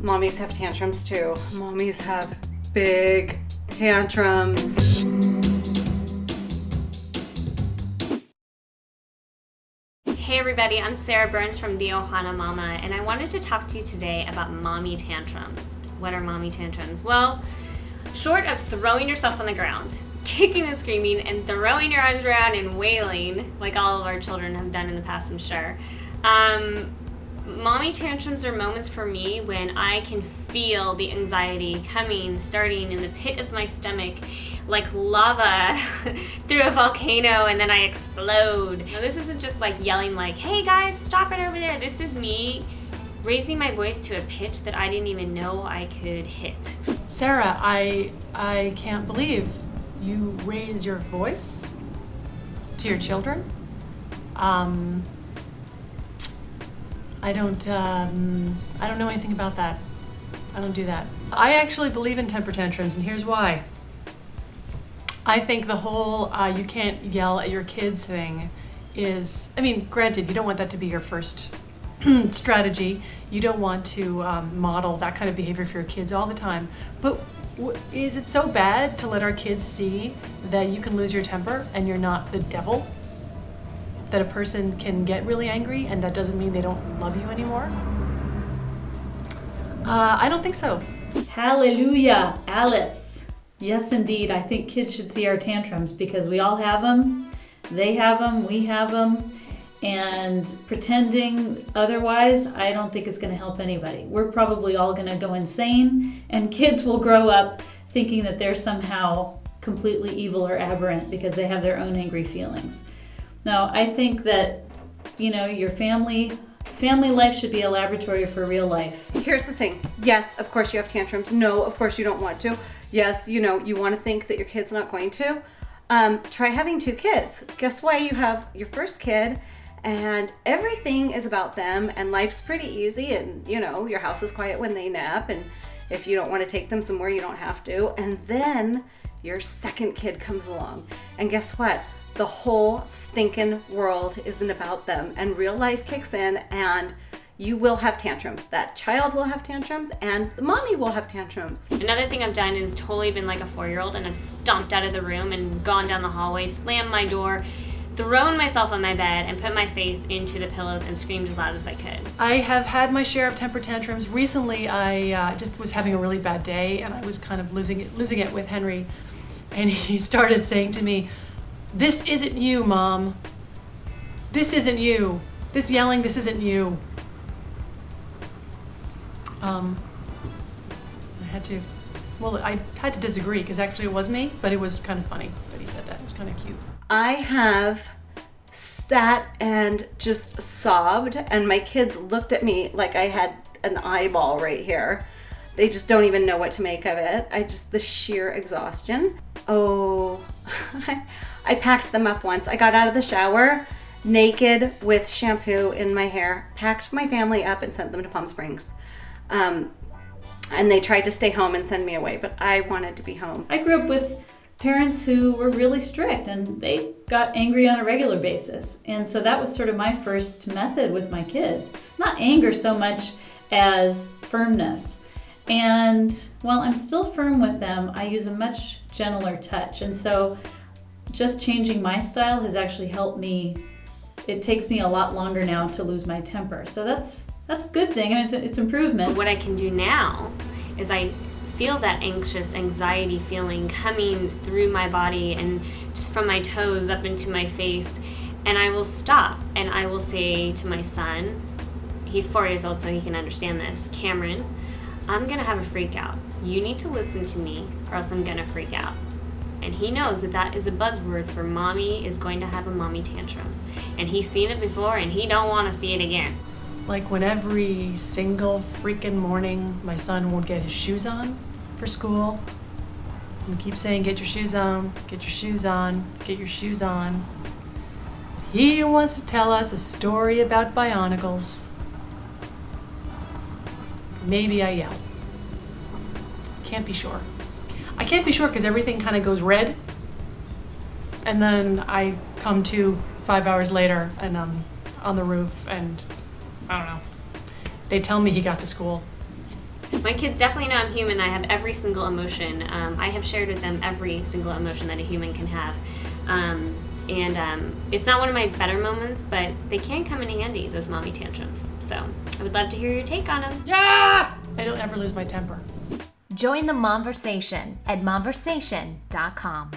mommies have tantrums too. Mommies have big tantrums. Hey everybody, I'm Sarah Burns from The Ohana Mama, and I wanted to talk to you today about mommy tantrums. What are mommy tantrums? Well, short of throwing yourself on the ground, kicking and screaming, and throwing your arms around and wailing, like all of our children have done in the past, I'm sure, mommy tantrums are moments for me when I can feel the anxiety coming, starting in the pit of my stomach, like lava through a volcano, and then I explode. Now, this isn't just like yelling like, hey guys, stop it over there. This is me raising my voice to a pitch that I didn't even know I could hit. Sarah, I can't believe you raise your voice to your children. I don't know anything about that. I don't do that. I actually believe in temper tantrums, and here's why. I think the whole you can't yell at your kids thing is, I mean, granted, you don't want that to be your first strategy. You don't want to model that kind of behavior for your kids all the time. But is it so bad to let our kids see that you can lose your temper and you're not the devil? That a person can get really angry and that doesn't mean they don't love you anymore? I don't think so. Hallelujah, Alice. Yes, indeed. I think kids should see our tantrums because we all have them. They have them, we have them. And pretending otherwise, I don't think it's going to help anybody. We're probably all going to go insane, and kids will grow up thinking that they're somehow completely evil or aberrant because they have their own angry feelings. Now, I think that, you know, your family life should be a laboratory for real life. Here's the thing. Yes, of course you have tantrums. No, of course you don't want to. Yes, you know, you want to think that your kid's not going to. Try having 2 kids. Guess why? You have your first kid and everything is about them and life's pretty easy, and you know, your house is quiet when they nap, and if you don't want to take them somewhere, you don't have to. And then your second kid comes along, and guess what? The whole stinking world isn't about them, and real life kicks in, and you will have tantrums. That child will have tantrums, and the mommy will have tantrums. Another thing I've done is totally been like a 4-year-old, and I've stomped out of the room and gone down the hallway, slammed my door, thrown myself on my bed, and put my face into the pillows and screamed as loud as I could. I have had my share of temper tantrums. Recently, I just was having a really bad day, and I was kind of losing it with Henry, and he started saying to me, "This isn't you, Mom. This isn't you. This yelling, this isn't you." I had to disagree because actually it was me, but it was kind of funny that he said that. It was kind of cute. I have sat and just sobbed, and my kids looked at me like I had an eyeball right here. They just don't even know what to make of it. The sheer exhaustion. Oh, I packed them up once. I got out of the shower naked with shampoo in my hair, packed my family up and sent them to Palm Springs. And they tried to stay home and send me away, but I wanted to be home. I grew up with parents who were really strict, and they got angry on a regular basis. And so that was sort of my first method with my kids. Not anger so much as firmness. And while I'm still firm with them, I use a much gentler touch. And so just changing my style has actually helped me. It takes me a lot longer now to lose my temper. So that's a good thing. I mean, it's improvement. What I can do now is I feel that anxious anxiety feeling coming through my body and just from my toes up into my face, and I will stop and I will say to my son, he's 4 years old so he can understand this, Cameron, I'm gonna have a freak out. You need to listen to me or else I'm gonna freak out. And he knows that that is a buzzword for mommy is going to have a mommy tantrum. And he's seen it before and he don't want to see it again. Like when every single freaking morning my son won't get his shoes on for school and keep saying, get your shoes on, get your shoes on, get your shoes on. He wants to tell us a story about bionicles. Maybe I yell. Can't be sure. I can't be sure because everything kind of goes red, and then I come to 5 hours later and I'm on the roof and I don't know. They tell me he got to school. My kids definitely know I'm human. I have every single emotion. I have shared with them every single emotion that a human can have. It's not one of my better moments, but they can come in handy, those mommy tantrums. So I would love to hear your take on them. Yeah! I don't ever lose my temper. Join the Momversation at momversation.com.